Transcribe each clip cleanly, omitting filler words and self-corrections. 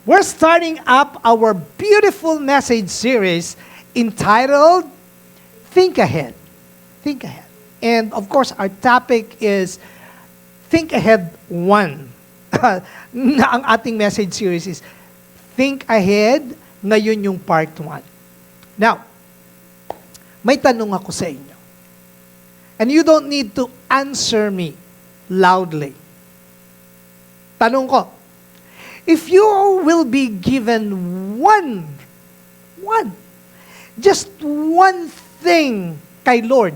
We're starting up our beautiful message series entitled Think Ahead. Think Ahead. And of course, our topic is Think Ahead 1. Na ang ating message series is Think Ahead, ngayon yung part 1. Now, may tanong ako sa inyo. And you don't need to answer me loudly. Tanong ko, if you will be given just one thing kay Lord,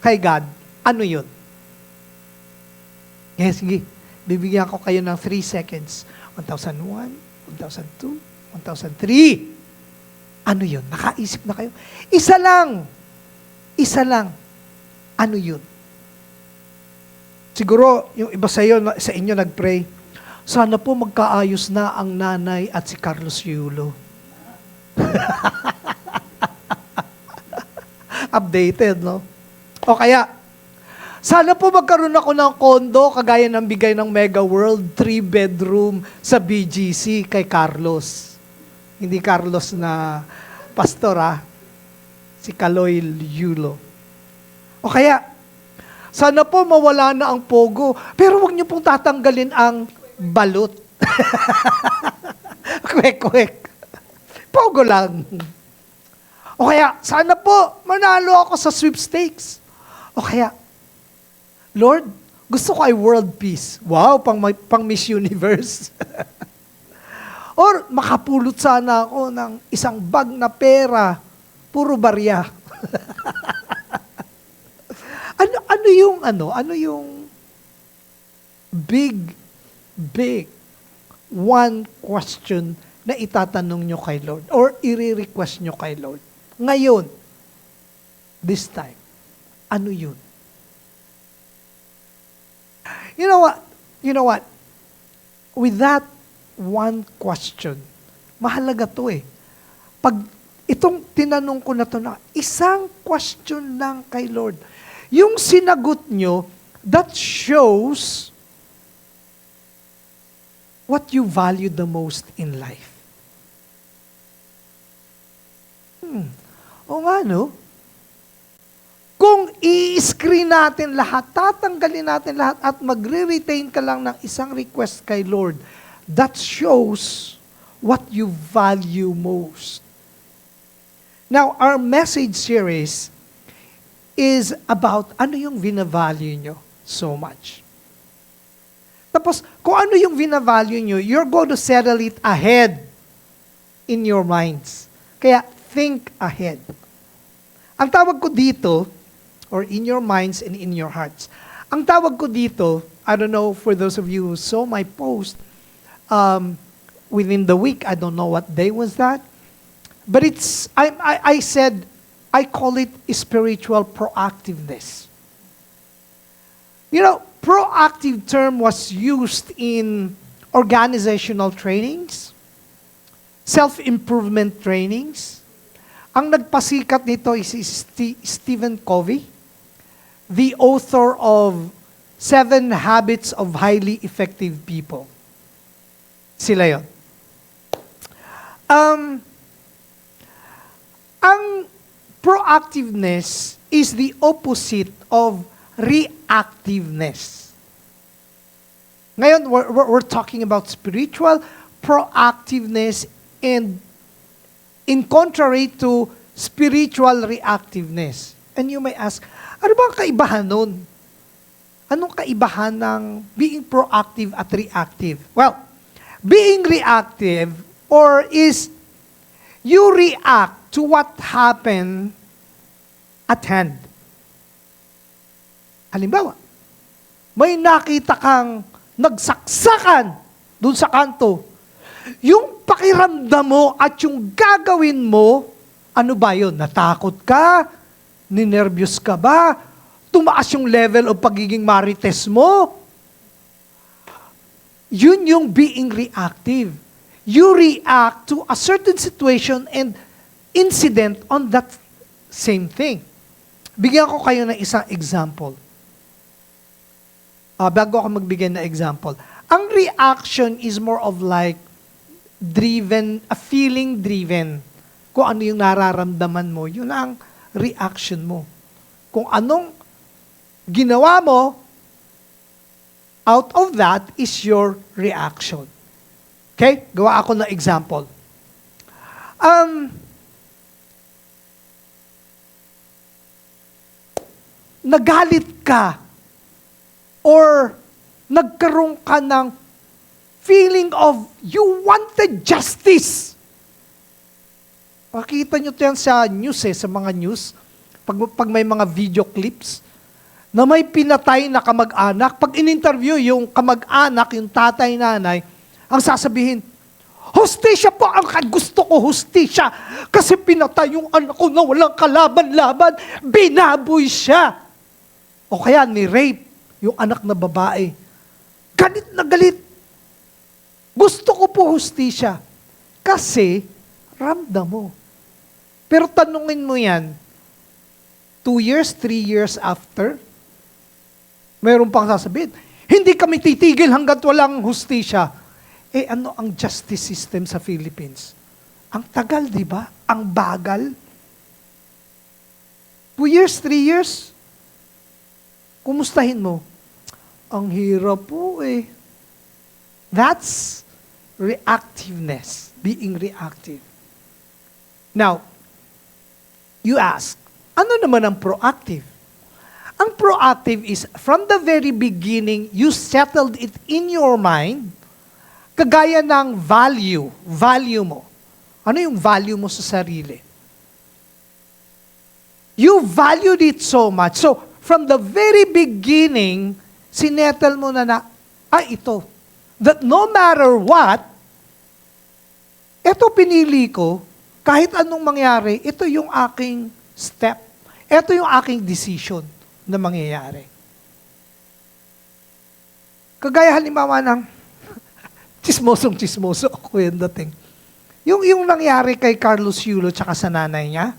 kay God, ano yun? Yes, sige. Bibigyan ko kayo ng 3 seconds. 1,001, 1,002, 1,003. Ano yun? Nakaisip na kayo? Isa lang. Isa lang. Ano yun? Siguro, yung iba sa inyo nag-pray, sana po magkaayos na ang nanay at si Carlos Yulo. Updated, no? O kaya, sana po magkaroon ako ng kondo kagaya ng bigay ng Mega World, 3-bedroom sa BGC kay Carlos. Hindi Carlos na pastor, si Kaloy Yulo. O kaya, sana po mawala na ang pogo, pero huwag niyo pong tatanggalin ang balot. Kwek-kwek. Pogo lang. O kaya, sana po manalo ako sa sweepstakes. O kaya, Lord, gusto ko ay world peace. Wow, pang Miss Universe. Or makapulot sana ako ng isang bag na pera, puro barya. Ano yung big one question na itatanong nyo kay Lord or i-request nyo kay Lord? Ngayon, this time, ano yun? You know what? With that one question, mahalaga to eh. Pag itong tinanong ko na to na, isang question lang kay Lord, yung sinagot nyo, that shows what you value the most in life. O nga, no? Kung i-screen natin lahat, tatanggalin natin lahat at magre-retain ka lang ng isang request kay Lord, that shows what you value most. Now, our message series is about ano yung vina-value nyo so much. Tapos, kung ano yung vina-value nyo, you're going to settle it ahead in your minds. Kaya, think ahead. Ang tawag ko dito, or in your minds and in your hearts, ang tawag ko dito, I don't know, for those of you who saw my post, within the week, I don't know what day was that, but I said, I call it spiritual proactiveness. You know, proactive term was used in organizational trainings, self-improvement trainings. Ang nagpasikat nito is Stephen Covey, the author of 7 Habits of Highly Effective People. Sila yun. Ang proactiveness is the opposite of reactiveness. Ngayon, we're talking about spiritual proactiveness and in contrary to spiritual reactiveness. And you may ask, ano ba ang kaibahan nun? Anong kaibahan ng being proactive at reactive? Well, being reactive is you react to what happened at hand. Halimbawa, may nakita kang nagsaksakan dun sa kanto. Yung pakiramdam mo at yung gagawin mo, ano ba yun? Natakot ka? Ninervyos ka ba? Tumaas yung level of pagiging marites mo? Yun yung being reactive. You react to a certain situation and incident on that same thing. Bigyan ko kayo ng isang example. Bago ako magbigay ng example. Ang reaction is more of like driven, feeling driven. Kung ano yung nararamdaman mo, yun ang reaction mo. Kung anong ginawa mo, out of that is your reaction. Okay? Gawa ako ng example. Nagalit ka or nagkaroon ka ng feeling of you wanted justice. Makikita nyo ito yan sa news sa mga news. Pag may mga video clips na may pinatay na kamag-anak, pag in-interview yung kamag-anak, yung tatay, nanay, ang sasabihin, hustisya po, ang gusto ko hustisya kasi pinatay yung anak ko na walang kalaban-laban, binaboy siya. O kaya ni-rape yung anak na babae. Galit na galit. Gusto ko po hustisya kasi ramdam mo. Pero tanungin mo yan, 2 years, 3 years after, mayroon pang sasabihin, hindi kami titigil hanggat walang hustisya. Eh ano ang justice system sa Philippines? Ang tagal, di ba? Ang bagal. 2 years, 3 years, kumustahin mo? Ang hirap po eh. That's reactiveness, being reactive. Now, you ask, ano naman ang proactive? Ang proactive is, from the very beginning, you settled it in your mind, kagaya ng value mo. Ano yung value mo sa sarili? You valued it so much. So, from the very beginning, sinettle mo na ito. That no matter what, ito pinili ko, kahit anong mangyari, ito yung aking step. Ito yung aking decision na mangyayari. Kagaya halimbawa ng chismoso ako yung dating. Yung nangyari kay Carlos Yulo tsaka sa nanay niya,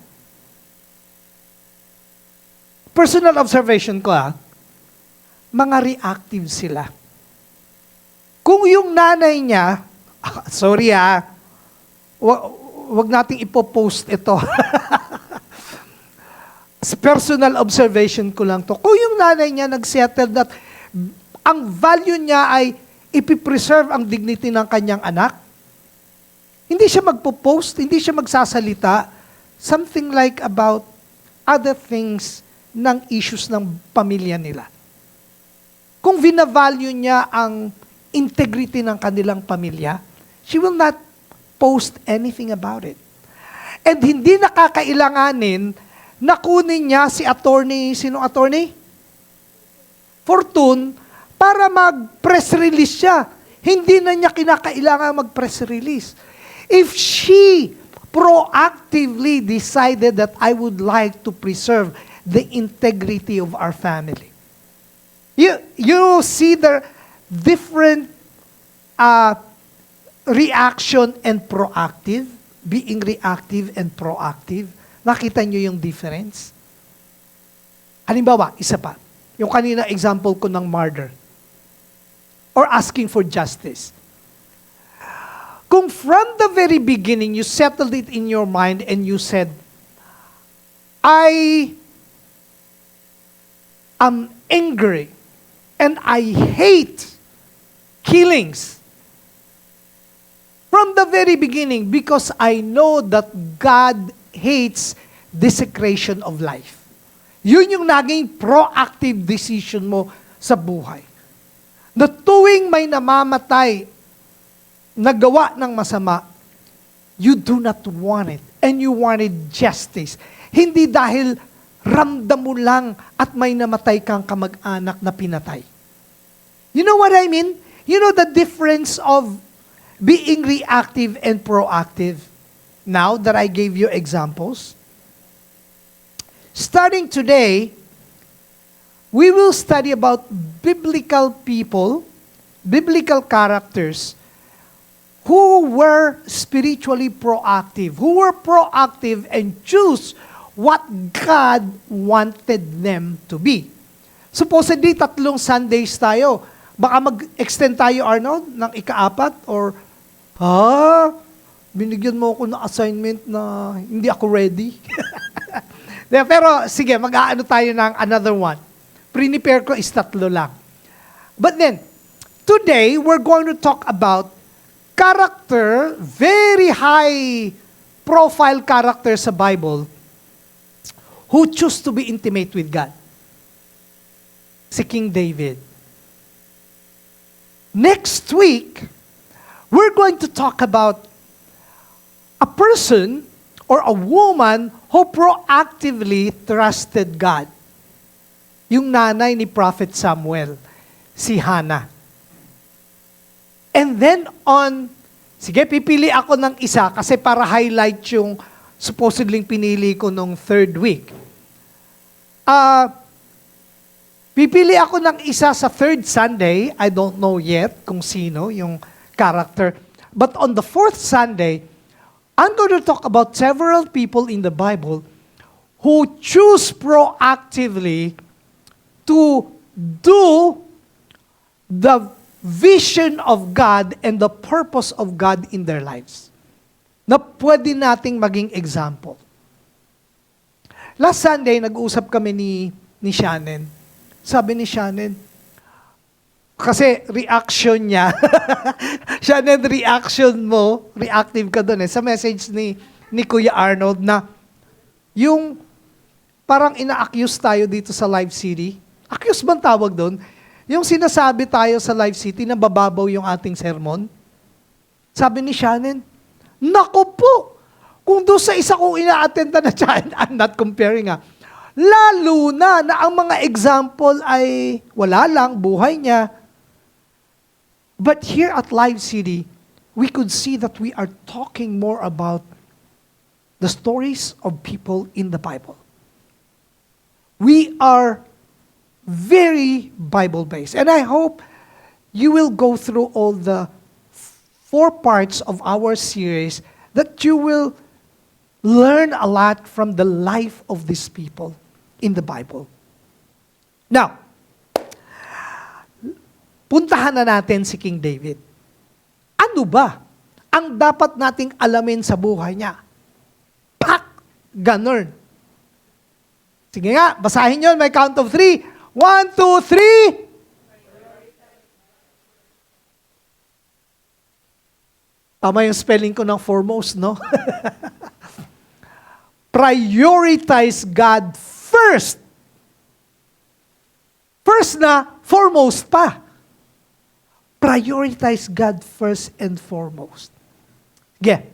personal observation ko mga reactive sila. Kung yung nanay niya, sorry wag nating ipopost ito. Personal observation ko lang to. Kung yung nanay niya nagsettle that ang value niya ay ipipreserve ang dignity ng kanyang anak, hindi siya magpo-post, hindi siya magsasalita, something like about other things ng issues ng pamilya nila. Kung vina-value niya ang integrity ng kanilang pamilya, she will not post anything about it. And hindi nakakailanganin na kunin niya si attorney, sino attorney? Fortune, para mag-press release siya. Hindi na niya kinakailangan mag-press release. If she proactively decided that I would like to preserve the integrity of our family. You see the different reaction and proactive, being reactive and proactive. Nakita nyo yung difference? Halimbawa, isa pa. Yung kanina example ko ng murder. Or asking for justice. Kung from the very beginning, you settled it in your mind and you said, I am angry and I hate killings. From the very beginning, because I know that God hates desecration of life. Yun yung naging proactive decision mo sa buhay. Na tuwing may namamatay, nagawa ng masama, you do not want it. And you wanted justice. Hindi dahil ramdam mo lang at may namatay kang kamag-anak na pinatay. You know what I mean? You know the difference of being reactive and proactive? Now that I gave you examples. Starting today, we will study about biblical people, biblical characters, who were spiritually proactive, who were proactive and choose what God wanted them to be. Supposedly, 3 Sundays tayo. Baka mag-extend tayo, Arnold, ng ika-4 or Binigyan mo ako ng assignment na hindi ako ready. Pero sige, mag-aano tayo ng another one. Prepare ko is 3 lang. But then, today, we're going to talk about character, very high profile character sa Bible, who choose to be intimate with God. Si King David. Next week, we're going to talk about a person or a woman who proactively trusted God. Yung nanay ni Prophet Samuel, si Hannah. And then sige, pipili ako ng isa kasi para highlight yung supposedly pinili ko nung 3rd week. Pipili ako ng isa sa 3rd Sunday. I don't know yet kung sino yung character. But on the 4th Sunday, I'm going to talk about several people in the Bible who choose proactively to do the vision of God and the purpose of God in their lives. Na pwede nating maging example. Last Sunday, nag-usap kami ni Shannon. Sabi ni Shannon, kasi reaction niya, Shannon, reaction mo, reactive ka doon sa message ni Kuya Arnold na yung parang ina-accuse tayo dito sa Live City. Accuse bang tawag doon? Yung sinasabi tayo sa Live City na bababaw yung ating sermon. Sabi ni Shannon, naku po, kung doon sa isa kong ina-attend na dyan, I'm not comparing lalo na ang mga example ay wala lang, buhay niya. But here at Live City, we could see that we are talking more about the stories of people in the Bible. We are very Bible-based. And I hope you will go through all the 4 parts of our series that you will learn a lot from the life of these people in the Bible. Now, puntahan na natin si King David. Ano ba ang dapat nating alamin sa buhay niya? Ganun. Sige nga, basahin nyo, may count of 3. 1, 2, 3. Tama yung spelling ko ng foremost, no? Prioritize God first. First na, foremost pa. Prioritize God first and foremost.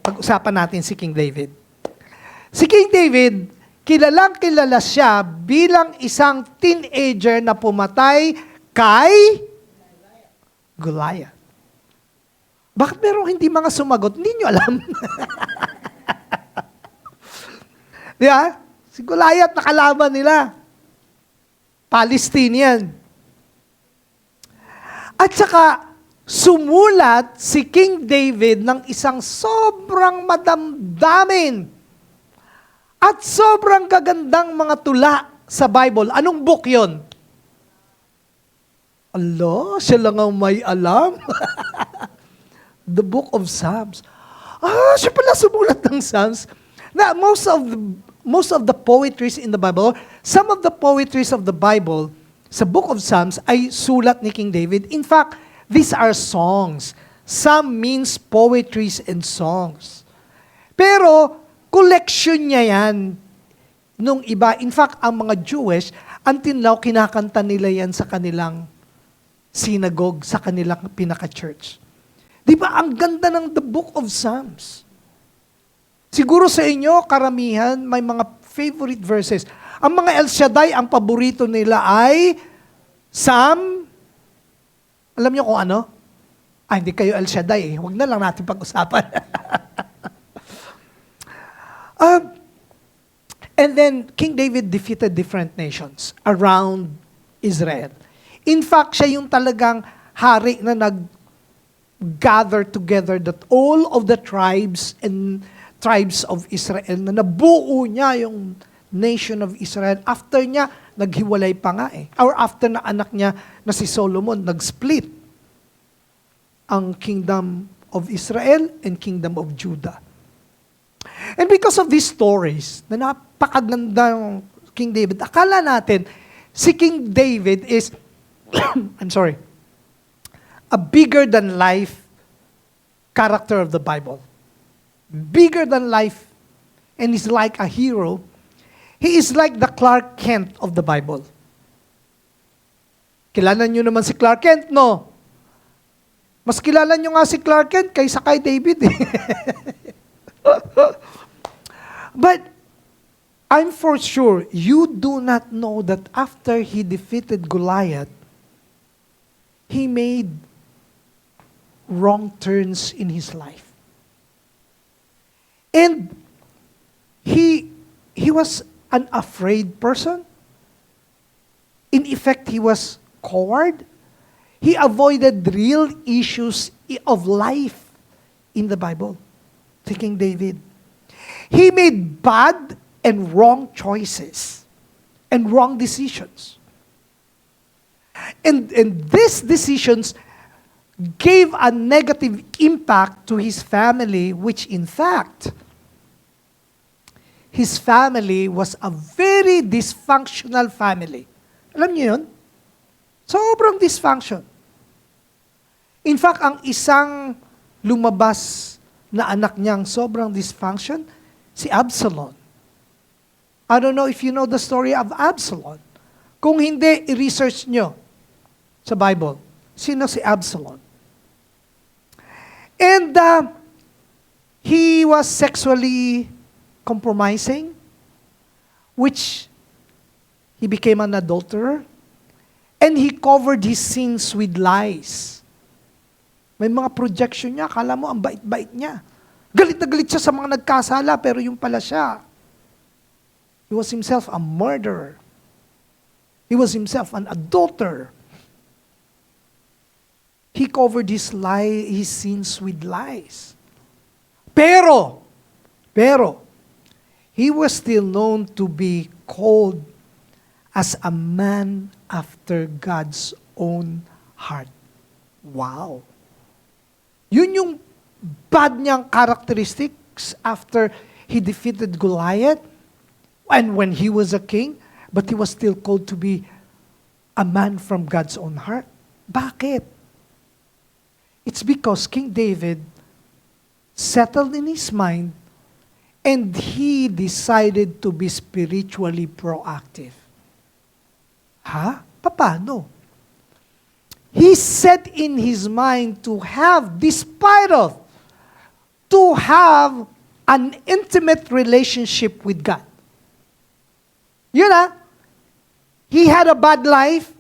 Pag-usapan natin si King David. Si King David, kilalang-kilala siya bilang isang teenager na pumatay kay Goliath. Bakit meron hindi mga sumagot? Hindi nyo alam. Di ba? Si Goliath nakalaban nila. Palestinian. At saka, sumulat si King David ng isang sobrang madamdamin at sobrang gagandang mga tula sa Bible. Anong book yon? Allah, siya lang ang may alam. The Book of Psalms. Siya pala sumulat ng Psalms. Na most of the poetries in the Bible, some of the poetries of the Bible sa Book of Psalms ay sulat ni King David. In fact, these are songs. Psalm means poetries and songs. Pero, collection niya yan nung iba. In fact, ang mga Jewish, until now, kinakanta nila yan sa kanilang synagogue, sa kanilang pinaka-church. Di ba, ang ganda ng The Book of Psalms. Siguro sa inyo, karamihan, may mga favorite verses. Ang mga El Shaddai, ang paborito nila ay Psalm. Alam niyo kung ano? Hindi kayo El Shaddai. Huwag na lang natin pag-usapan. And then, King David defeated different nations around Israel. In fact, siya yung talagang hari na nag-gather together that all of the tribes of Israel na nabuo niya yung nation of Israel. After niya, naghiwalay pa nga Or after na anak niya na si Solomon, nag-split ang kingdom of Israel and kingdom of Judah. And because of these stories, na napakaganda ng King David, akala natin, si King David is, I'm sorry, a bigger than life character of the Bible. Bigger than life, and is like a hero. He is like the Clark Kent of the Bible. Kilala nyo naman si Clark Kent, no? Mas kilala nyo nga si Clark Kent kaysa kay David. But I'm for sure you do not know that after he defeated Goliath, he made wrong turns in his life. And he was an afraid person. In effect, he was coward. He avoided real issues of life in the Bible. King David. He made bad and wrong choices and wrong decisions. And these decisions gave a negative impact to his family, which in fact, his family was a very dysfunctional family. Alam niyo yun? Sobrang dysfunction. In fact, ang isang lumabas na anak niyang sobrang dysfunction, si Absalom. I don't know if you know the story of Absalom. Kung hindi, i-research nyo sa Bible. Sino si Absalom? And he was sexually compromising, which he became an adulterer, and he covered his sins with lies. May mga projection niya, akala mo ang bait-bait niya. Galit na galit siya sa mga nagkasala, pero yung pala siya. He was himself a murderer. He was himself an adulterer. He covered his sins with lies. Pero, he was still known to be called as a man after God's own heart. Wow. Yun yung bad niyang characteristics after he defeated Goliath and when he was a king, but he was still called to be a man from God's own heart. Bakit? It's because King David settled in his mind and he decided to be spiritually proactive. Ha? Paano? He set in his mind to have, despite of, to have an intimate relationship with God. You know, he had a bad life,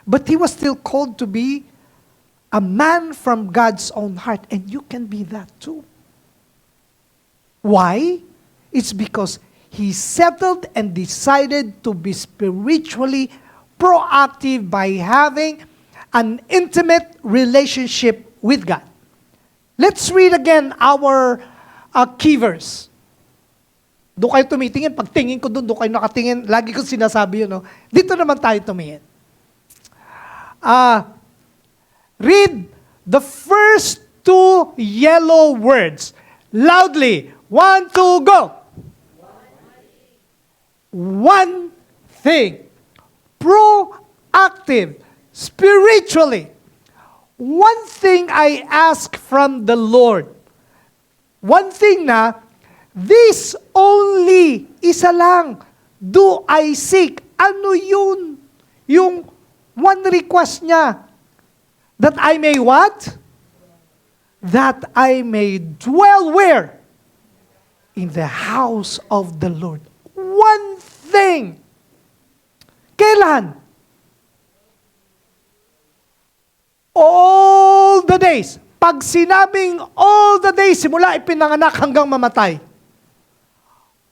but he was still called to be a man from God's own heart. And you can be that too. Why? It's because he settled and decided to be spiritually proactive by having an intimate relationship with God. Let's read again our key verse. Doon kayo tumitingin. Pagtingin ko doon kayo nakatingin. Lagi ko sinasabi yun. No? Dito naman tayo tumingin. Read the first two yellow words. Loudly. 1, 2, go. One thing. Proactive. Spiritually. One thing I ask from the Lord. One thing na, this only, isa lang, do I seek. Ano yun? Yung one request niya. That I may what? That I may dwell where? In the house of the Lord. One thing. Kailan? All the days. Pag sinabing all the days, simula ipinanganak hanggang mamatay.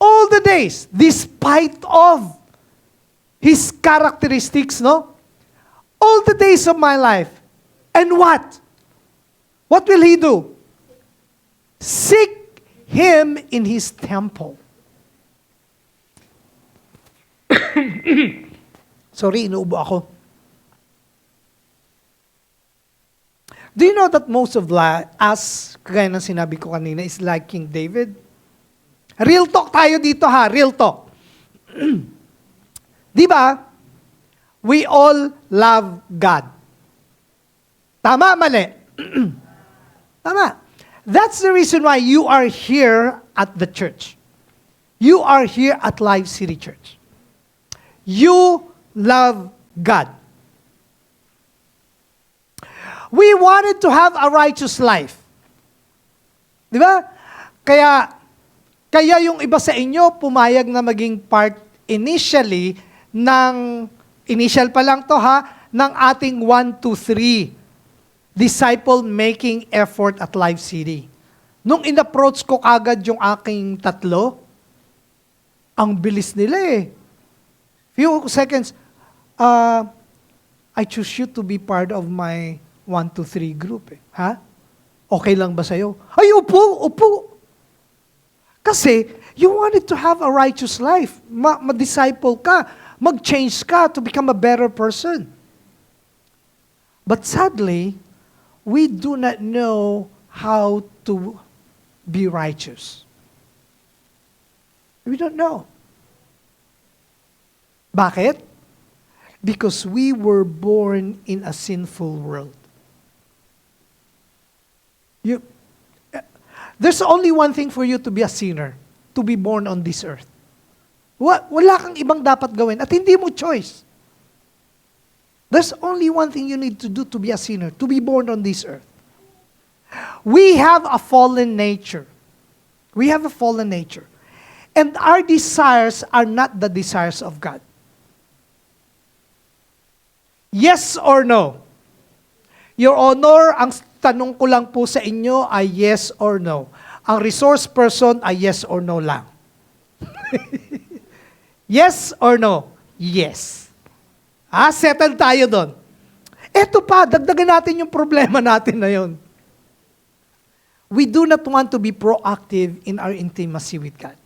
All the days, despite of his characteristics, no? All the days of my life. And what? What will he do? Seek him in his temple. Sorry, inuubo ako. Do you know that most of us, kagaya ng sinabi ko kanina, is like King David? Real talk tayo dito ha, real talk. Di ba? We all love God. Tama, mali? Tama. That's the reason why you are here at the church. You are here at Live City Church. You love God. We wanted to have a righteous life. Di ba? Kaya yung iba sa inyo pumayag na maging part initially initial pa lang to ha, ng ating 1, 2, 3 disciple making effort at Live City. Nung in-approach ko agad yung aking tatlo, ang bilis nila eh. Few seconds, I choose you to be part of my 1, 2, 3 group eh. Ha? Okay lang ba sa'yo? Ay, upo. Kasi, you wanted to have a righteous life. Ma-disciple ka. Mag-change ka to become a better person. But sadly, we do not know how to be righteous. We don't know. Bakit? Because we were born in a sinful world. There's only one thing for you to be a sinner, to be born on this earth. Wala kang ibang dapat gawin at hindi mo choice. There's only one thing you need to do to be a sinner, to be born on this earth. We have a fallen nature. We have a fallen nature. And our desires are not the desires of God. Yes or no? Your Honor, ang tanong ko lang po sa inyo ay yes or no. Ang resource person ay yes or no lang. Yes or no? Yes. Settle tayo doon. Eto pa, dagdagan natin yung problema natin na yun. We do not want to be proactive in our intimacy with God.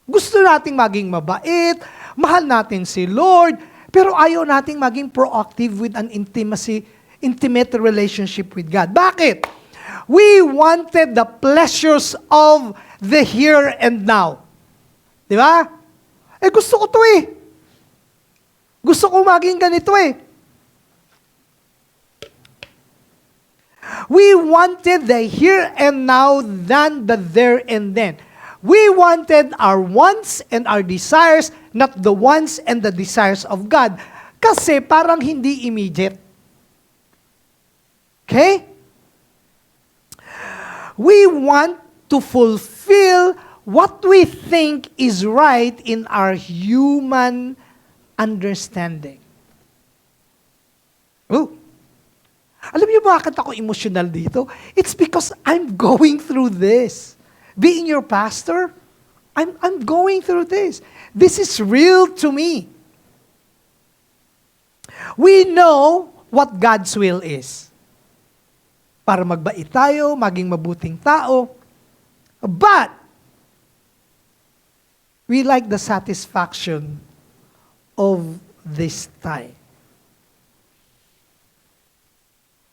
Gusto nating maging mabait, mahal natin si Lord, pero ayaw nating maging proactive with an intimate relationship with God. Bakit? We wanted the pleasures of the here and now. Di ba? Gusto ko to eh. Gusto ko maging ganito eh. We wanted the here and now than the there and then. We wanted our wants and our desires, not the wants and the desires of God. Kasi parang hindi immediate. Okay? We want to fulfill what we think is right in our human understanding. Oh. Alam niyo bakit ako emotional dito? It's because I'm going through this. Being your pastor, I'm going through this. This is real to me. We know what God's will is. Para magbait tayo, maging mabuting tao. But, we like the satisfaction of this time.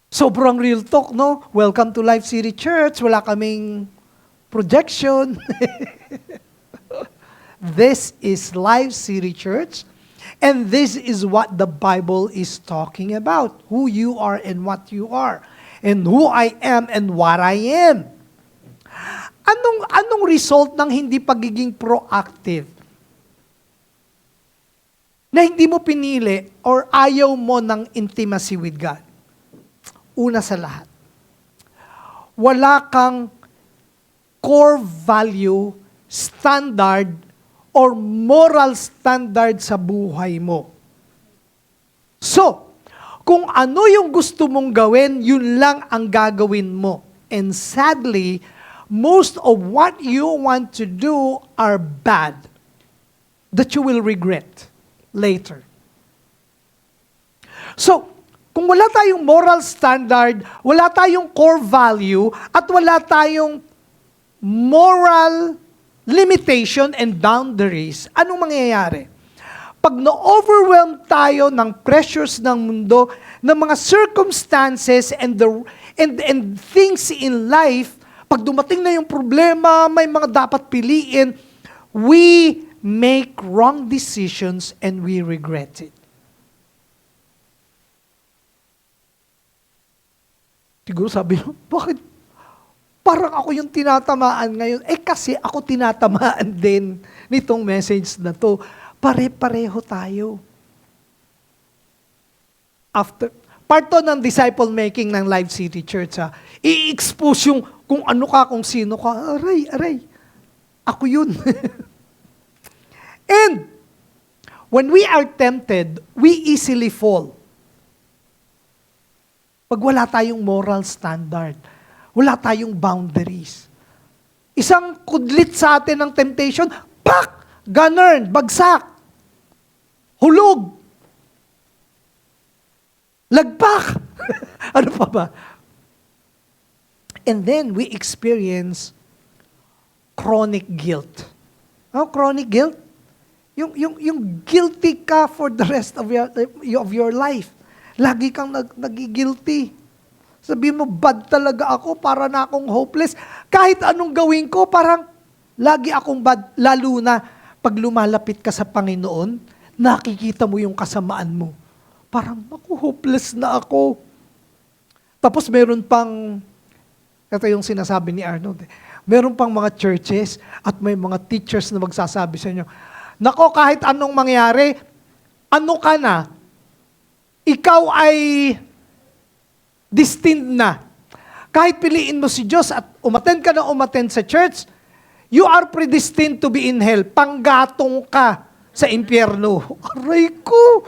Sobrang real talk, no? Welcome to Live City Church. Wala kaming projection. This is Live City Church. And this is what the Bible is talking about. Who you are and what you are. And who I am and what I am. Anong result ng hindi pagiging proactive? Na hindi mo pinili or ayaw mo ng intimacy with God? Una sa lahat, wala kang core value, standard, or moral standard sa buhay mo. So, kung ano yung gusto mong gawin, yun lang ang gagawin mo. And sadly, most of what you want to do are bad that you will regret later. So, kung wala tayong moral standard, wala tayong core value, at wala tayong moral limitation and boundaries, anong mangyayari? Pag na-overwhelm tayo ng pressures ng mundo, ng mga circumstances and And things in life, pag dumating na yung problema, may mga dapat piliin, we make wrong decisions and we regret it. Siguro sabi mo, bakit parang ako yung tinatamaan ngayon? Kasi ako tinatamaan din nitong message na to. Pare-pareho tayo. Part to ng disciple making ng Live City Church, i-expose yung kung ano ka, kung sino ka. Aray. Ako yun. And when we are tempted, we easily fall. Pag wala tayong moral standard, wala tayong boundaries. Isang kudlit sa atin ng temptation, pak! Ganun, bagsak. Hulog. Lagpak. Ano pa ba? And then we experience chronic guilt. Chronic guilt? Yung guilty ka for the rest of your life. Lagi kang nagigilty. Sabihin mo, bad talaga ako, para na akong hopeless. Kahit anong gawin ko, parang lagi akong bad. Lalo na pag lumalapit ka sa Panginoon, nakikita mo yung kasamaan mo. Parang, hopeless na ako. Tapos meron pang, ito yung sinasabi ni Arnold, meron pang mga churches at may mga teachers na magsasabi sa inyo, nako, kahit anong mangyari, ano ka na? Ikaw ay destined na. Kahit piliin mo si Diyos at umattend ka na umattend sa church, you are predestined to be in hell. Panggatong ka sa impyerno. Aray ko!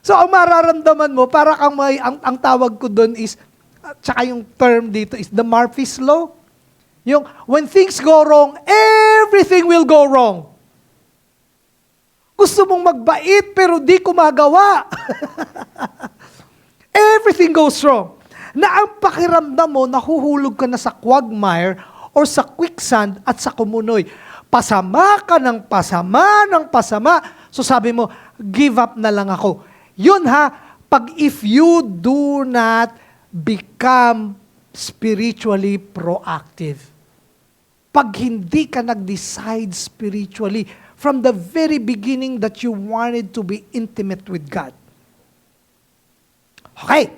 So, ang mararamdaman mo, para kang ang tawag ko doon is, tsaka yung term dito is the Murphy's Law. Yung, when things go wrong, everything will go wrong. Gusto mong magbait, pero di ko magawa. Everything goes wrong. Na ang pakiramdam mo, nahuhulog ka na sa quagmire or sa quicksand at sa kumunoy. Pasama ka ng pasama ng pasama. So sabi mo, give up na lang ako. Yun if you do not become spiritually proactive. Pag hindi ka nag-decide spiritually from the very beginning that you wanted to be intimate with God. Okay.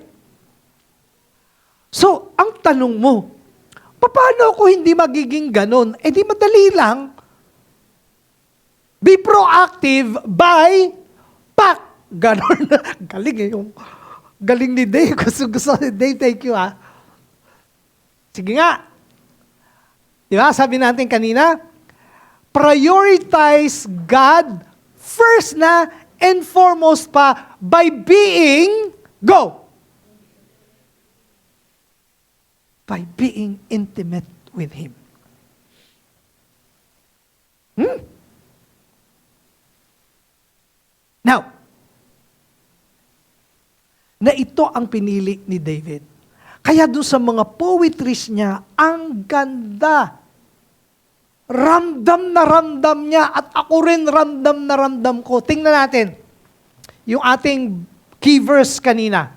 So, ang tanong mo, paano ako hindi magiging ganon? Di madali lang. Be proactive by ganon. Galing yung galing ni Dave. Gusto ni Dave, thank you Sige nga. Diba, sabi natin kanina, prioritize God first na and foremost pa by being, by being intimate with Him. Now, na ito ang pinili ni David. Kaya doon sa mga poetries niya, ang ganda. Ramdam na ramdam niya at ako rin ramdam na ramdam ko. Tingnan natin yung ating key verse kanina.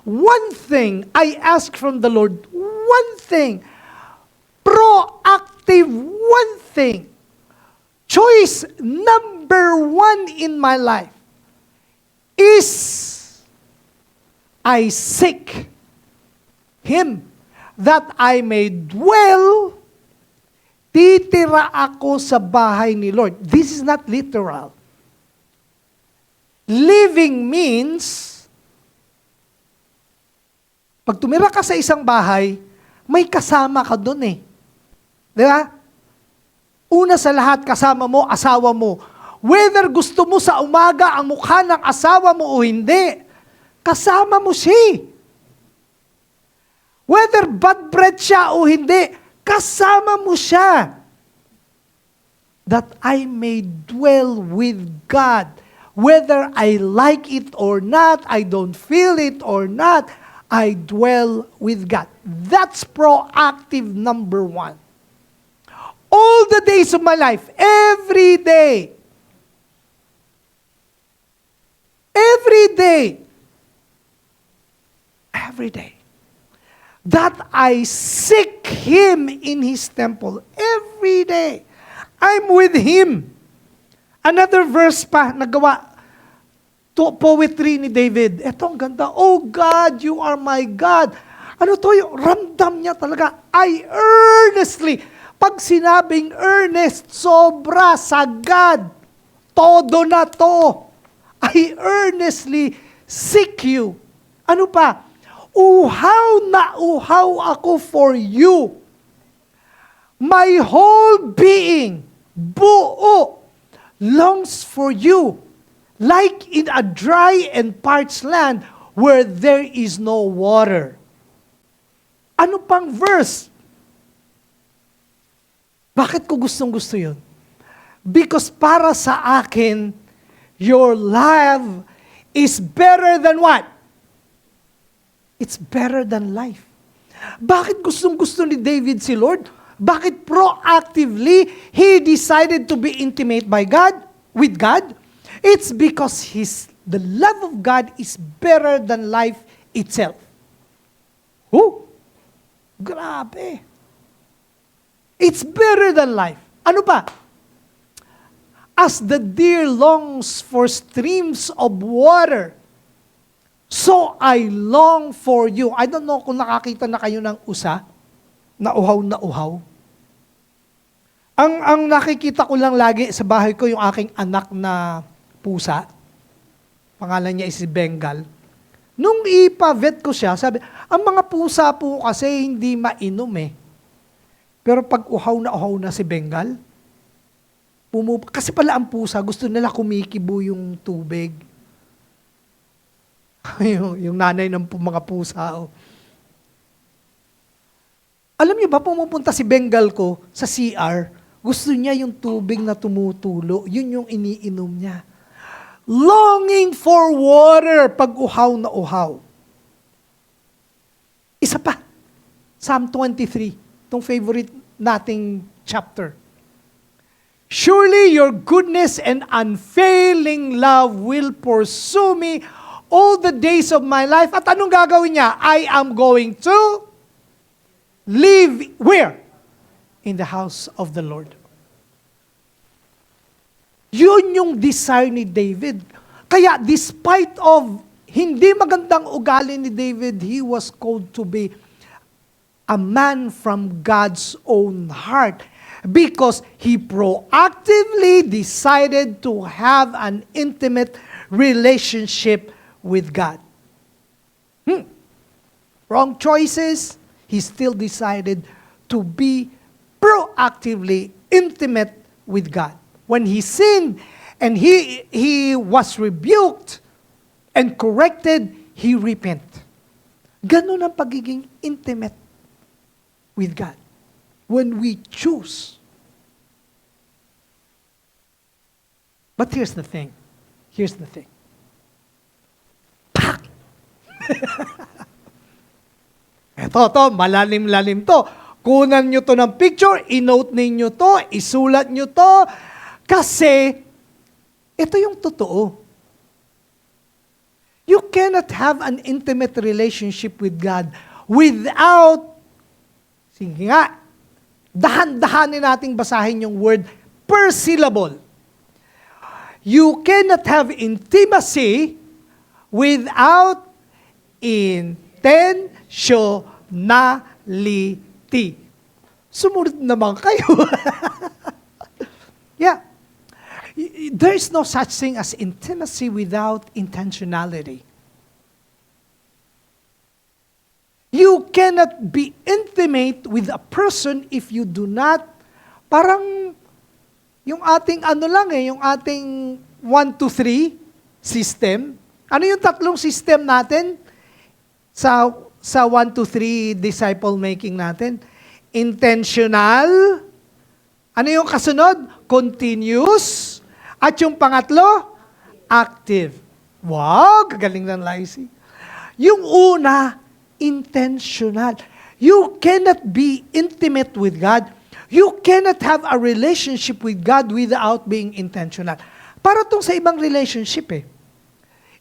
One thing I ask from the Lord, one thing, proactive one thing, choice number one in my life is I seek Him that I may dwell. Titira ako sa bahay ni Lord. This is not literal. Living means, pag tumira ka sa isang bahay, may kasama ka doon Di ba? Una sa lahat, kasama mo, asawa mo. Whether gusto mo sa umaga ang mukha ng asawa mo o hindi, kasama mo siya. Whether bad breath siya o hindi, kasama mo siya. That I may dwell with God. Whether I like it or not, I don't feel it or not, I dwell with God. That's proactive number one. All the days of my life, every day. every day, that I seek Him in His temple. Every day, I'm with Him. Another verse pa, nagawa, poetry ni David. Ito ang ganda. Oh God, you are my God. Ano to yung ramdam niya talaga? I earnestly, pag sinabing earnest, sobra, sagad, todo na to. I earnestly seek you. Ano pa? Uhaw na uhaw ako for you. My whole being, buo, longs for you. Like in a dry and parched land where there is no water. Ano pang verse? Bakit ko gustong-gusto yun? Because para sa akin, your love is better than what? It's better than life. Bakit gustong-gusto ni David si Lord? Bakit proactively he decided to be intimate with God? It's because the love of God is better than life itself. Grabe. It's better than life. Ano pa? As the deer longs for streams of water, so I long for you. I don't know kung nakakita na kayo ng usa, na uhaw. Ang nakikita ko lang lagi sa bahay ko yung aking anak na pusa. Pangalan niya is si Bengal. Nung ipa-vet ko siya, sabi, ang mga pusa po kasi hindi mainom eh. Pero pag uhaw na si Bengal, kasi pala ang pusa, gusto nila kumikibo yung tubig. yung nanay ng mga pusa. Oh. Alam niyo ba, pumupunta si Bengal ko sa CR, gusto niya yung tubig na tumutulo. Yun yung iniinom niya. Longing for water pag uhaw na uhaw. Isa pa, Psalm 23, itong favorite nating chapter. Surely your goodness and unfailing love will pursue me all the days of my life. At anong gagawin niya? I am going to live where? In the house of the Lord. Yun yung desire ni David. Kaya despite of hindi magandang ugali ni David, he was called to be a man from God's own heart because he proactively decided to have an intimate relationship with God. Wrong choices, he still decided to be proactively intimate with God. When he sinned and he was rebuked and corrected, he repented. Ganun ang pagiging intimate with God. When we choose. But here's the thing. Ito, malalim-lalim to. Kunan nyo to ng picture, inote ninyo to, isulat nyo to, kasi ito yung totoo. You cannot have an intimate relationship with God without, sige nga, dahan-dahanin nating basahin yung word per syllable. You cannot have intimacy without intentionality. Sumunod naman kayo. Yeah. There is no such thing as intimacy without intentionality. You cannot be intimate with a person if you do not, parang yung ating yung ating 1, 2, 3 system. Ano yung tatlong system natin sa 1, 2, 3 disciple making natin? Intentional. Ano yung kasunod? Continuous. At yung pangatlo, active. Wow, kagaling ng Lysy. Yung una, intentional. You cannot be intimate with God. You cannot have a relationship with God without being intentional. Para tong sa ibang relationship eh.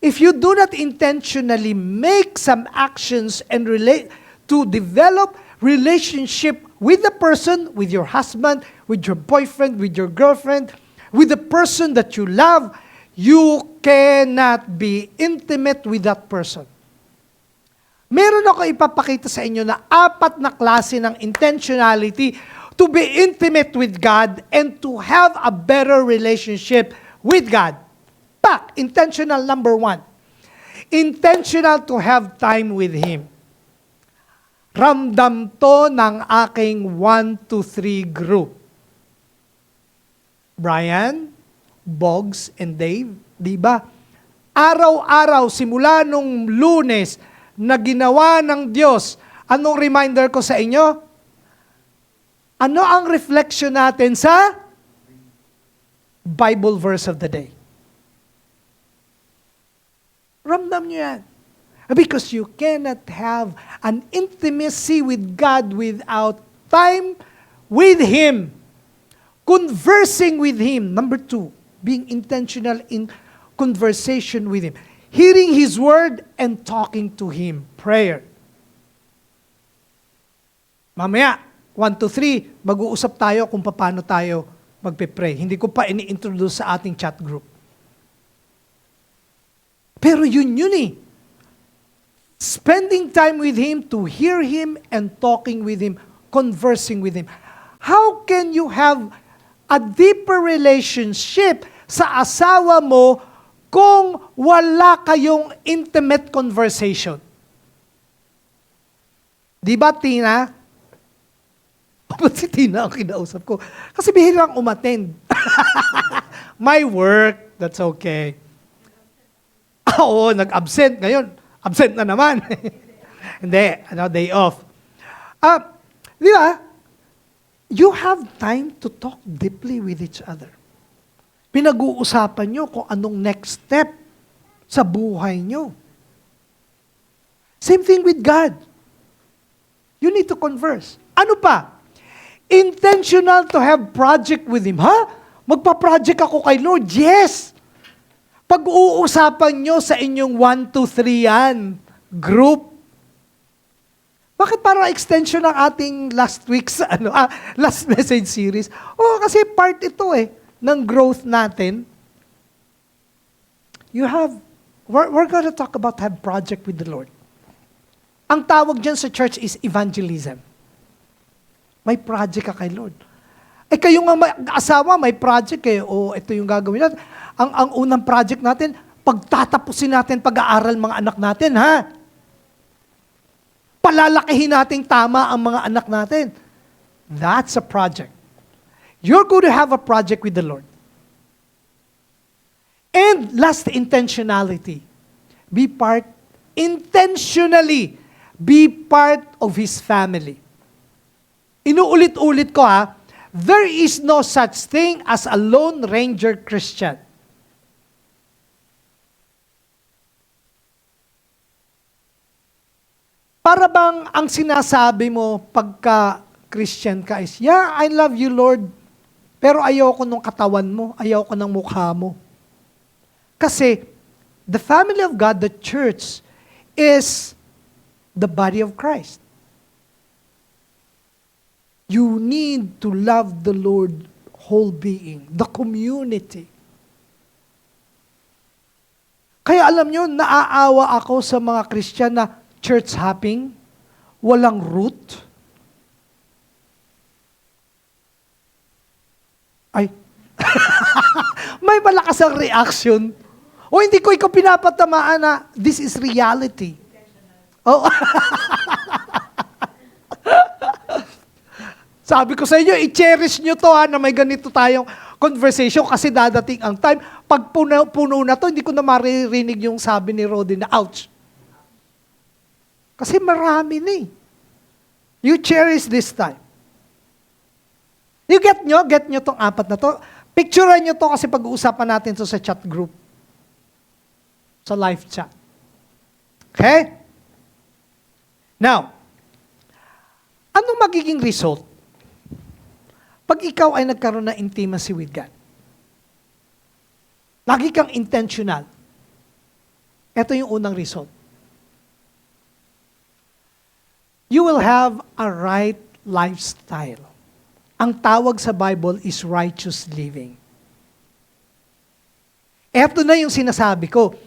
if you do not intentionally make some actions and relate to develop relationship with the person, with your husband, with your boyfriend, with your girlfriend, with the person that you love, you cannot be intimate with that person. Meron ako ipapakita sa inyo na 4 na klase ng intentionality to be intimate with God and to have a better relationship with God. Intentional number 1. Intentional to have time with Him. Ramdam to ng aking 1 to 3 group. Brian, Boggs, and Dave, di ba? Araw-araw, simula nung Lunes, na ginawa ng Diyos. Anong reminder ko sa inyo? Ano ang reflection natin sa Bible verse of the day? Ramdam niyo yan. Because you cannot have an intimacy with God without time with Him. Conversing with Him. Number 2, being intentional in conversation with Him. Hearing His Word and talking to Him. Prayer. Mamaya, 1 to 3, mag-uusap tayo kung paano tayo magpe-pray. Hindi ko pa ini-introduce sa ating chat group. Pero yun eh. Spending time with Him, to hear Him and talking with Him, conversing with Him. How can you have a deeper relationship sa asawa mo kung wala kayong intimate conversation? Di ba, Tina? Ba't si Tina ang kinausap ko? Kasi bihirang umattend. My work, that's okay. Oo, nag-absent ngayon. Absent na naman. Hindi, day off. Di ba? You have time to talk deeply with each other. Pinag-uusapan nyo kung anong next step sa buhay nyo. Same thing with God. You need to converse. Ano pa? Intentional to have project with Him. Ha? Magpa-project ako kay Lord? Yes! Pag-uusapan nyo sa inyong 1 to 3 yan, group. Bakit parang extension ng ating last week's last message series? Kasi part ito ng growth natin. We're going to talk about have project with the Lord. Ang tawag dyan sa church is evangelism. May project ka kay Lord. Kayo nga asawa, may project kayo. Ito yung gagawin natin. Ang unang project natin, pagtatapusin natin pag-aaral mga anak natin, ha? Palalakihin natin tama ang mga anak natin. That's a project. You're going to have a project with the Lord. And last, intentionality. Intentionally, be part of His family. Inuulit-ulit ko there is no such thing as a Lone Ranger Christian. Para bang ang sinasabi mo pagka Christian ka is, yeah, I love you, Lord, pero ayoko nung katawan mo, ayoko ng mukha mo. Kasi, the family of God, the church, is the body of Christ. You need to love the Lord whole being, the community. Kaya alam nyo, naaawa ako sa mga Christian na church hopping, walang root. Ay, may malakas ang reaction. Hindi ko ikaw pinapatamaan na this is reality. Sabi ko sa inyo, i-cherish nyo to na may ganito tayong conversation kasi dadating ang time. Pag puno na to, hindi ko na maririnig yung sabi ni Rodi na, ouch. Kasi marami na You cherish this time. You get nyo tong 4 na to. Picturean nyo to kasi pag-uusapan natin to sa chat group. Sa live chat. Okay? Now, ano magiging result pag ikaw ay nagkaroon ng intimacy with God? Lagi kang intentional. Ito yung unang result. You will have a right lifestyle. Ang tawag sa Bible is righteous living. Ito na yung sinasabi ko.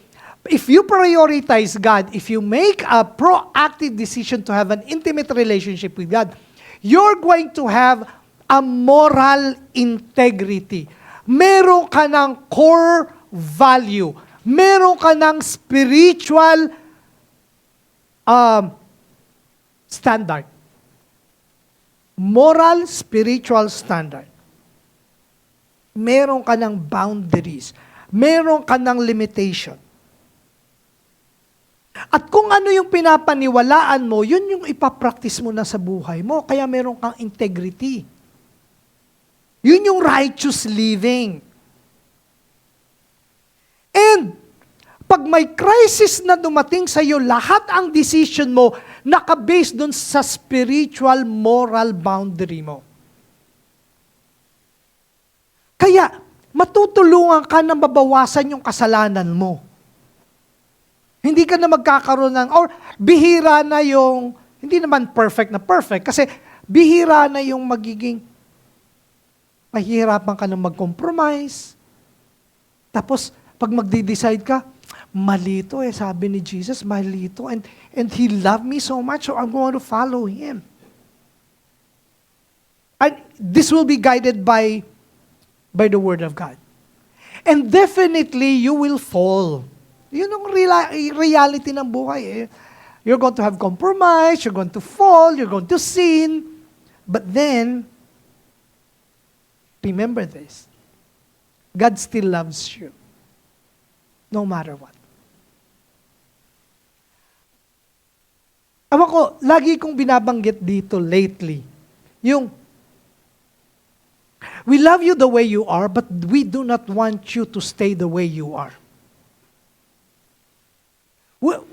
If you prioritize God, if you make a proactive decision to have an intimate relationship with God, you're going to have a moral integrity. Meron ka ng core value. Meron ka ng spiritual standard. Moral, spiritual standard. Meron ka ng boundaries. Meron ka ng limitation. At kung ano yung pinapaniwalaan mo, yun yung ipapractice mo na sa buhay mo. Kaya meron kang integrity. Yun yung righteous living. And pag may crisis na dumating sa iyo, lahat ang decision mo naka-base dun sa spiritual moral boundary mo. Kaya, matutulungan ka na mabawasan yung kasalanan mo. Hindi ka na magkakaroon ng, or bihira na yung, hindi naman perfect, kasi bihira na yung magiging, mahihirapan ka na mag-compromise. Tapos, pag magde-decide ka, mali ito sabi ni Jesus, mali ito. And He loved me so much, so I'm going to follow Him. And this will be guided by the Word of God. And definitely, you will fall. Yun ang reality ng buhay. You're going to have compromise, you're going to fall, you're going to sin. But then, remember this. God still loves you. No matter what. Ewan ko, lagi kong binabanggit dito lately, yung, we love you the way you are, but we do not want you to stay the way you are.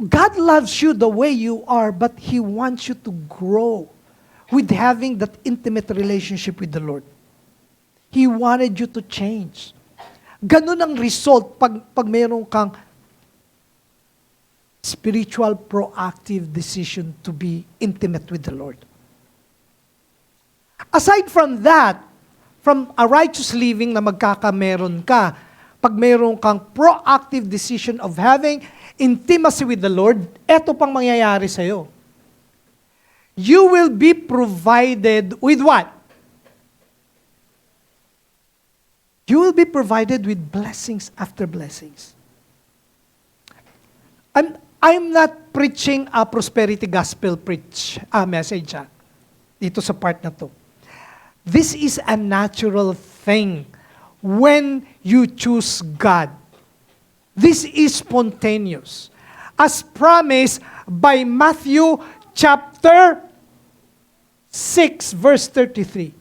God loves you the way you are, but He wants you to grow with having that intimate relationship with the Lord. He wanted you to change. Ganun ang result pag mayroon kang spiritual proactive decision to be intimate with the Lord. Aside from that, from a righteous living na magkakameron ka, pag mayroon kang proactive decision of having intimacy with the Lord, eto pang mangyayari sa'yo. You will be provided with what? You will be provided with blessings after blessings. I'm not preaching a prosperity gospel message dito sa part na to. This is a natural thing when you choose God. This is spontaneous. As promised by Matthew chapter 6, verse 33.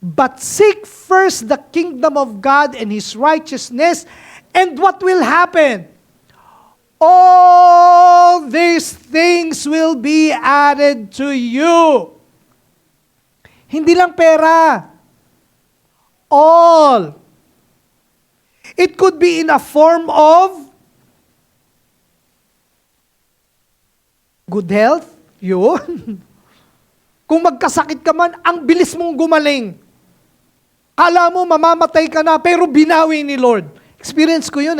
But seek first the kingdom of God and His righteousness, and what will happen? All these things will be added to you. Hindi lang pera. All. It could be in a form of good health. Yun. Kung magkasakit ka man, ang bilis mong gumaling. Kala mo mamamatay ka na, pero binawi ni Lord. Experience ko yun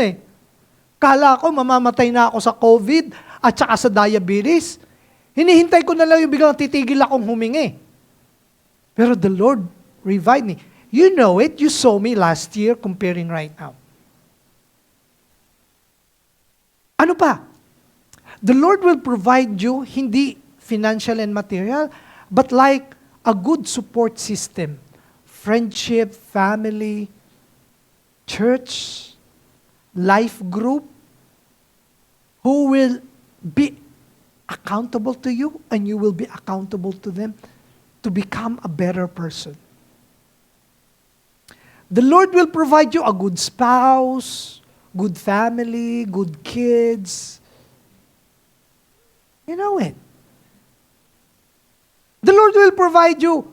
Kala ko mamamatay na ako sa COVID at saka sa diabetes. Hinihintay ko na lang yung biglang titigil akong humingi. Pero the Lord revived me. You know it. You saw me last year comparing right now. Ano pa? The Lord will provide you, hindi financial and material, but like a good support system. Friendship, family, church, life group, who will be accountable to you and you will be accountable to them to become a better person. The Lord will provide you a good spouse, good family, good kids. You know it. The Lord will provide you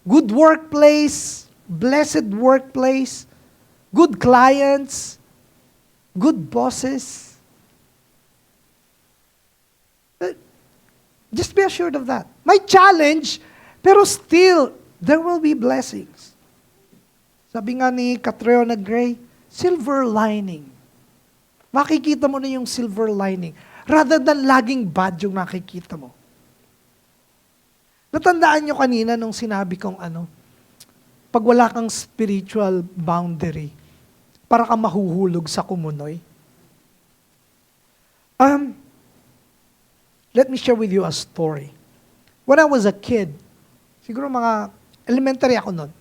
good workplace, blessed workplace, good clients, good bosses. Just be assured of that. May challenge, pero still, there will be blessings. Sabi nga ni Catriona Gray, silver lining. Makikita mo na yung silver lining rather than laging bad yung nakikita mo. Natandaan nyo kanina nung sinabi kong pag wala kang spiritual boundary, para kang mahuhulog sa kumunoy. Let me share with you a story. When I was a kid, siguro mga elementary ako noon,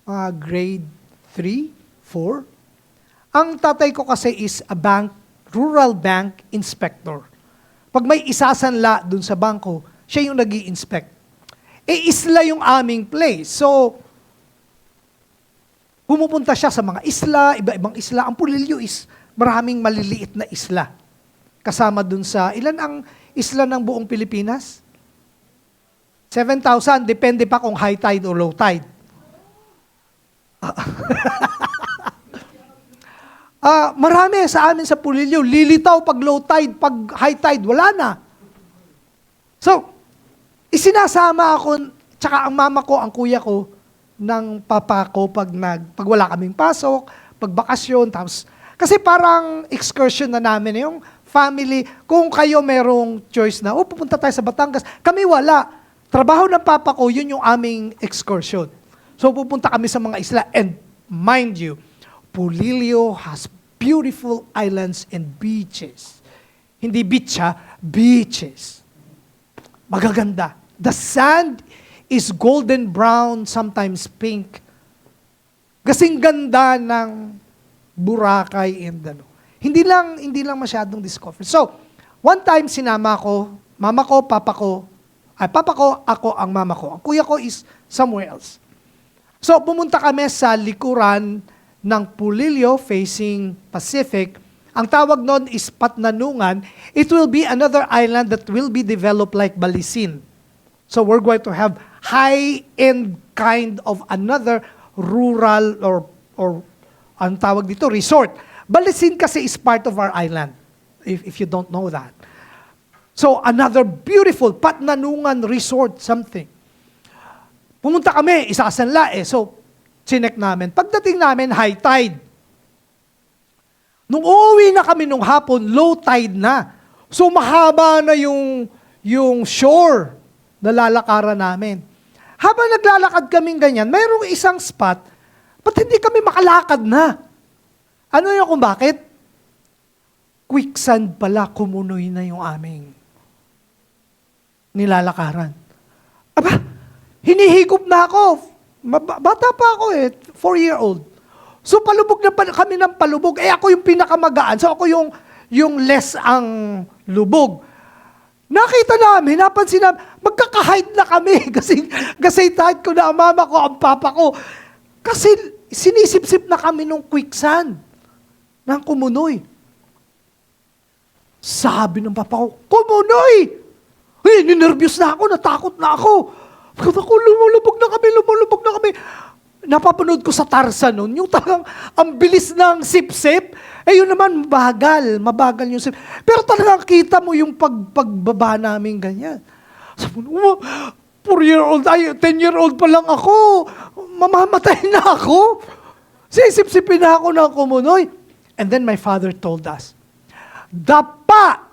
mga grade 3, 4. Ang tatay ko kasi is a rural bank inspector. Pag may isasanla dun sa bangko, siya yung nag-i-inspect. Isla yung aming place. So, pumupunta siya sa mga isla, iba-ibang isla. Ang Pulilio is maraming maliliit na isla. Kasama dun sa, ilan ang isla ng buong Pilipinas? 7,000, depende pa kung high tide o low tide. Marami sa amin sa Pulilio, lilitaw pag low tide, pag high tide, wala na. So, isinasama ako, tsaka ang mama ko, ang kuya ko, ng papa ko pag wala kaming pasok, pag bakasyon, tapos, kasi parang excursion na namin, yung family, kung kayo merong choice na, pupunta tayo sa Batangas, kami wala. Trabaho ng papa ko, yun yung aming excursion. So pupunta kami sa mga isla, and mind you, Pulilio has beautiful islands and beaches. Hindi beach beaches. Magaganda. The sand is golden brown, sometimes pink. Kasing ganda ng Boracay and Hindi lang masyadong discover. So, one time sinama ko, mama ko, papa ko, ako ang mama ko. Ang kuya ko is somewhere else. So, pumunta kami sa likuran ng Pulilio facing Pacific. Ang tawag noon is Patnanungan. It will be another island that will be developed like Balisin. So, we're going to have high-end kind of another rural or ang tawag dito, resort. Balisin kasi is part of our island, if you don't know that. So, another beautiful Patnanungan resort, something. Pumunta kami, isasanla So, chinek namin. Pagdating namin, high tide. Nung uuwi na kami nung hapon, low tide na. So, mahaba na yung shore na lalakaran namin. Habang naglalakad kaming ganyan, mayroong isang spot, ba't hindi kami makalakad na? Ano yun kung bakit? Quicksand pala, kumunoy na yung aming nilalakaran. Aba, hinihigop na ako. Bata pa ako 4-year-old. So palubog na kami ng palubog. Ako yung pinakamagaan. So ako yung less ang lubog. Nakita namin, napansin namin, magkaka-hide na kami. Kasi kahit ko na ang mama ko, ang papa ko. Kasi sinisip-sip na kami nung quicksand. Ng kumunoy. Sabi ng papa ko, kumunoy! Ninervyos na ako, natakot na ako. Lumulubog na kami. Napapanood ko sa Tarzan noon, yung talagang ang bilis ng sip-sip, yun naman, mabagal yung sip. Pero talagang kita mo yung pagbaba namin ganyan. Sabi ko, 4-year-old, 10-year-old pa lang ako, mamamatay na ako. Sisip-sipin na ako ng kumunoy. And then my father told us, dapa!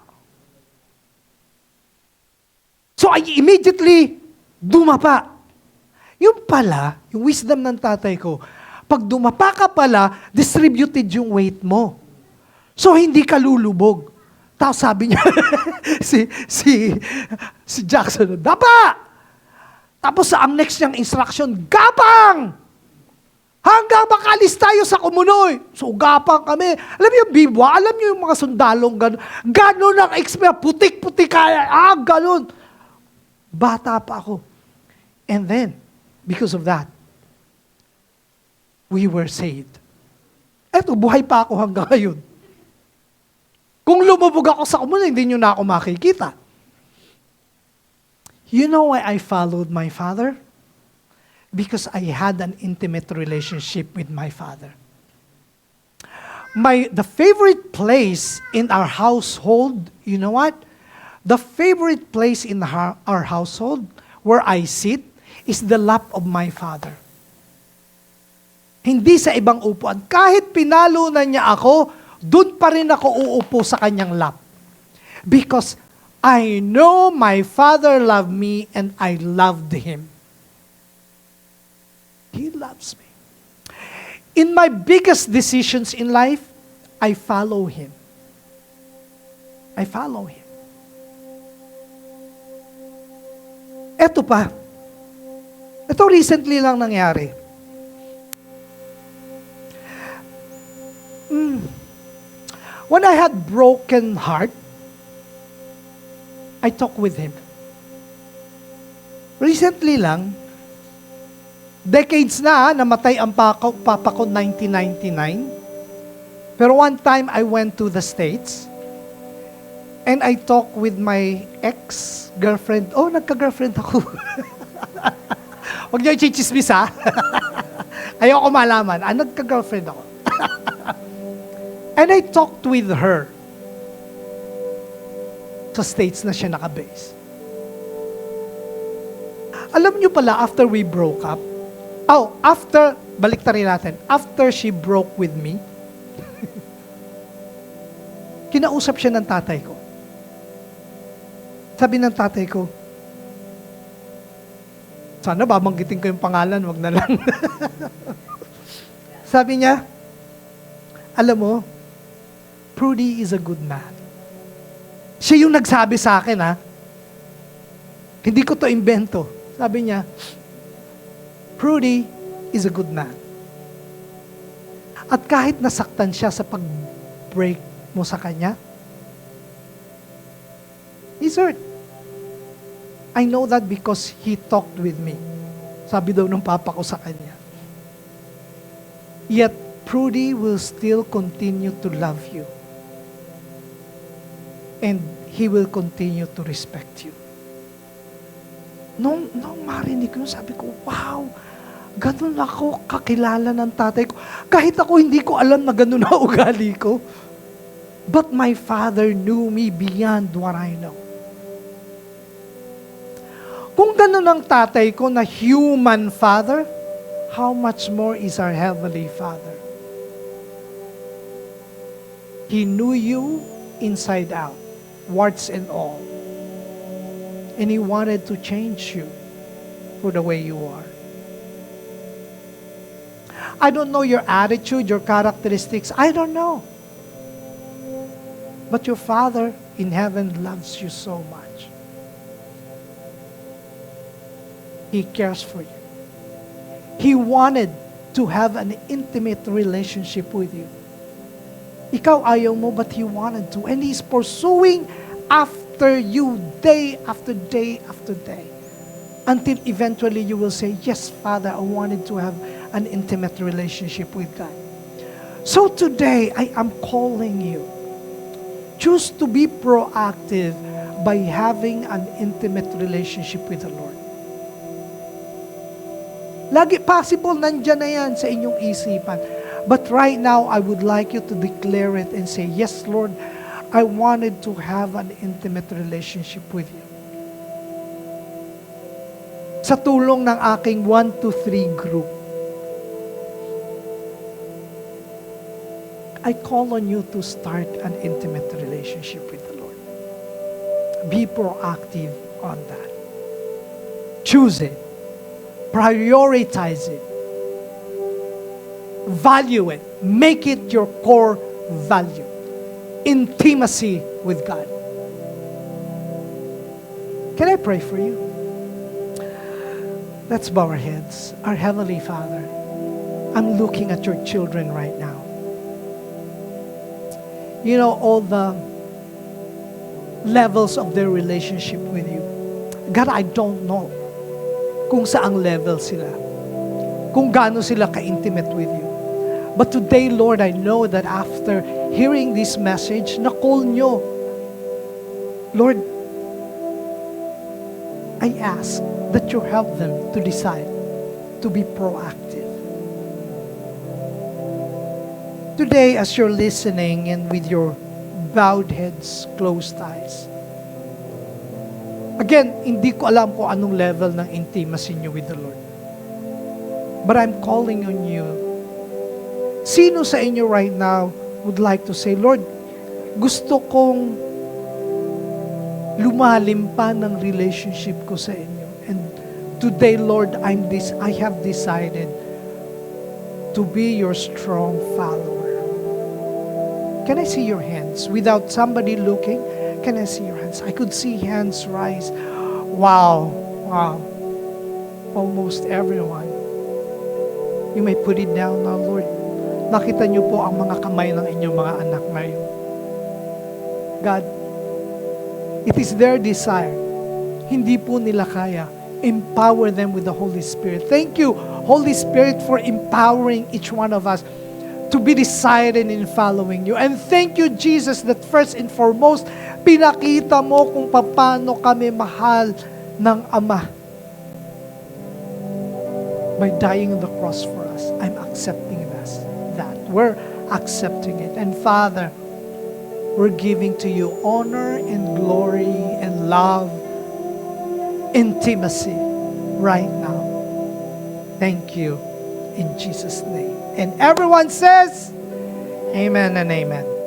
So I immediately dumapa. Yung pala, yung wisdom ng tatay ko, pag dumapa ka pala, distributed yung weight mo. So hindi ka lulubog. Tapos sabi niya, si Jackson, dapa! Tapos ang next niyang instruction, gapang! Hanggang makalis tayo sa kumunoy. So, gapang kami. Alam niyo yung bibwa? Alam niyo yung mga sundalong gano'n? Gano'n ang expert. Putik-putik kaya. Gano'n. Bata pa ako. And then, because of that, we were saved. Eto, buhay pa ako hanggang ngayon. Kung lumubog ako sa kumunoy, hindi niyo na ako makikita. You know why I followed my father? Because I had an intimate relationship with my father. The favorite place in our household, you know what? The favorite place in our household where I sit is the lap of my father. Hindi sa ibang upuan. Kahit pinalo na niya ako, dun pa rin ako uupo sa kanyang lap. Because I know my father loved me and I loved him. He loves me. In my biggest decisions in life, I follow him. I follow him. Eto pa. Ito recently lang nangyari. When I had broken heart, I talked with him. Recently lang, decades na, namatay ang papa ko 1999. Pero one time I went to the States and I talked with my ex-girlfriend. Oh, nagka-girlfriend ako. Huwag niyo i-chichismis ha. Ayoko malaman. Nagka-girlfriend ako. And I talked with her. Sa States na siya nakabase. Alam niyo pala, after we broke up, baliktarin natin, after she broke with me, kinausap siya ng tatay ko. Sabi ng tatay ko, sana babanggitin ko yung pangalan, wag na lang. Sabi niya, alam mo, Prudy is a good man. Siya yung nagsabi sa akin, ha? Hindi ko to invento. Sabi niya, Prudy is a good man. At kahit nasaktan siya sa pag-break mo sa kanya, he's hurt. I know that because he talked with me. Sabi daw ng papa ko sa kanya. Yet, Prudy will still continue to love you. And he will continue to respect you. Nung marinig ko, sabi ko, wow, ganun ako kakilala ng tatay ko. Kahit ako hindi ko alam na ganun na ugali ko. But my father knew me beyond what I know. Kung ganun ang tatay ko na human father, how much more is our Heavenly Father? He knew you inside out, warts and all. And He wanted to change you for the way you are. I don't know your attitude, your characteristics. I don't know. But your Father in heaven loves you so much. He cares for you. He wanted to have an intimate relationship with you. Ikaw ayaw mo, but He wanted to. And He's pursuing after you day after day after day. Until eventually you will say, yes, Father, I wanted to have an intimate relationship with God. So today, I am calling you. Choose to be proactive by having an intimate relationship with the Lord. Lagi possible, nandyan na yan sa inyong isipan. But right now, I would like you to declare it and say, yes, Lord, I wanted to have an intimate relationship with you. Sa tulong ng aking 1, 2, 3 group, I call on you to start an intimate relationship with the Lord. Be proactive on that. Choose it. Prioritize it. Value it. Make it your core value. Intimacy with God. Can I pray for you? Let's bow our heads. Our Heavenly Father, I'm looking at your children right now. You know all the levels of their relationship with you. God, I don't know kung saang level sila. Kung gaano sila ka-intimate with you. But today, Lord, I know that after hearing this message, na-call nyo. Lord, I ask that you help them to decide to be proactive. Today, as you're listening and with your bowed heads, closed eyes, Again, hindi ko alam kung anong level ng intimacy niyo with the Lord. But I'm calling on you. Sino sa inyo right now would like to say, Lord, gusto kong lumalim pa ng relationship ko sa inyo. And today, Lord, I have decided to be your strong follower. Can I see your hands? Without somebody looking, can I see your hands? I could see hands rise. Wow. Wow. Almost everyone. You may put it down now, Lord. Nakita niyo po ang mga kamay ng inyong mga anak ngayon. God, it is their desire. Hindi po nila kaya. Empower them with the Holy Spirit. Thank you, Holy Spirit, for empowering each one of us to be decided in following you. And thank you, Jesus, that first and foremost, pinakita mo kung paano kami mahal ng Ama by dying on the cross for us. I'm accepting that. We're accepting it. And Father, we're giving to you honor and glory and love, intimacy right now. Thank you in Jesus' name. And everyone says, Amen and amen.